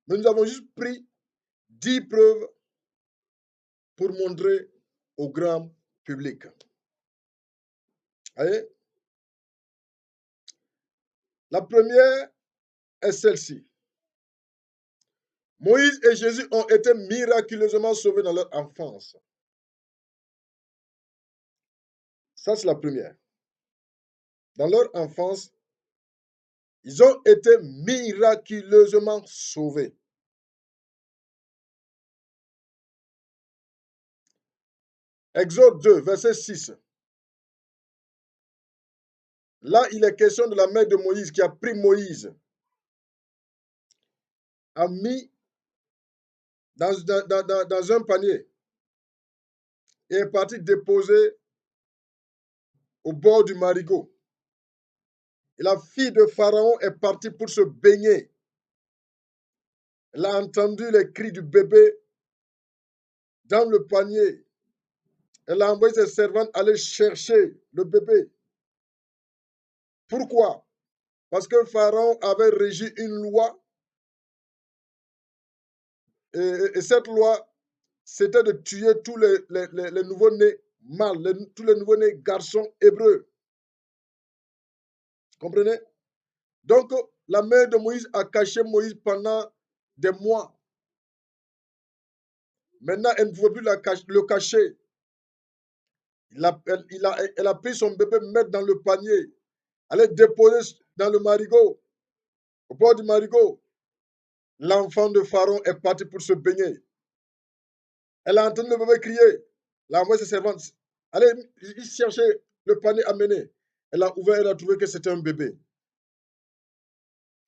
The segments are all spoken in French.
Mais nous avons juste pris 10 preuves pour montrer au grand public. Voyez? La première est celle-ci. Moïse et Jésus ont été miraculeusement sauvés dans leur enfance. Ça, c'est la première. Dans leur enfance, ils ont été miraculeusement sauvés. Exode 2, verset 6. Là, il est question de la mère de Moïse qui a pris Moïse, a mis dans un panier et est parti déposer au bord du marigot. Et la fille de Pharaon est partie pour se baigner. Elle a entendu les cris du bébé dans le panier. Elle a envoyé ses servantes aller chercher le bébé. Pourquoi? Parce que Pharaon avait régi une loi et cette loi, c'était de tuer tous les nouveau-nés mâles, tous les nouveau-nés garçons hébreux. Comprenez? Donc, la mère de Moïse a caché Moïse pendant des mois. Maintenant, elle ne pouvait plus le cacher. Elle a pris son bébé, mettre dans le panier. Elle l'a déposé dans le marigot, au bord du marigot. L'enfant de Pharaon est parti pour se baigner. Elle a entendu le bébé crier. Elle a envoyé ses servantes. Allez, il cherchait le panier à mener. Elle a ouvert, elle a trouvé que c'était un bébé.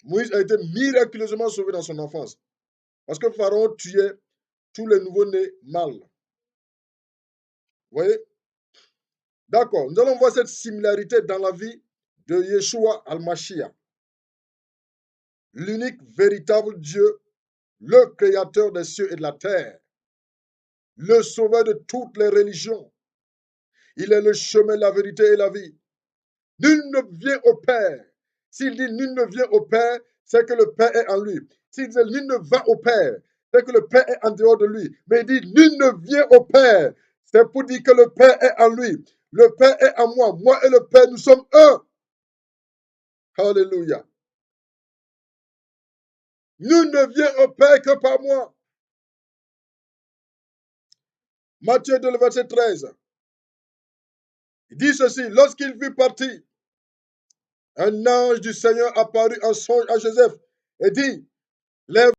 Moïse a été miraculeusement sauvé dans son enfance. Parce que Pharaon tuait tous les nouveau-nés mâles. Vous voyez? D'accord. Nous allons voir cette similarité dans la vie de Yeshua al-Mashiach. L'unique véritable Dieu, le créateur des cieux et de la terre, le sauveur de toutes les religions. Il est le chemin, la vérité et la vie. Nul ne vient au Père. S'il dit nul ne vient au Père, c'est que le Père est en lui. S'il dit nul ne va au Père, c'est que le Père est en dehors de lui. Mais il dit nul ne vient au Père. C'est pour dire que le Père est en lui. Le Père est en moi. Moi et le Père, nous sommes un. Alléluia. Nul ne vient au Père que par moi. Matthieu 2, le verset 13. Il dit ceci, lorsqu'il fut parti, un ange du Seigneur apparut en songe à Joseph et dit, lève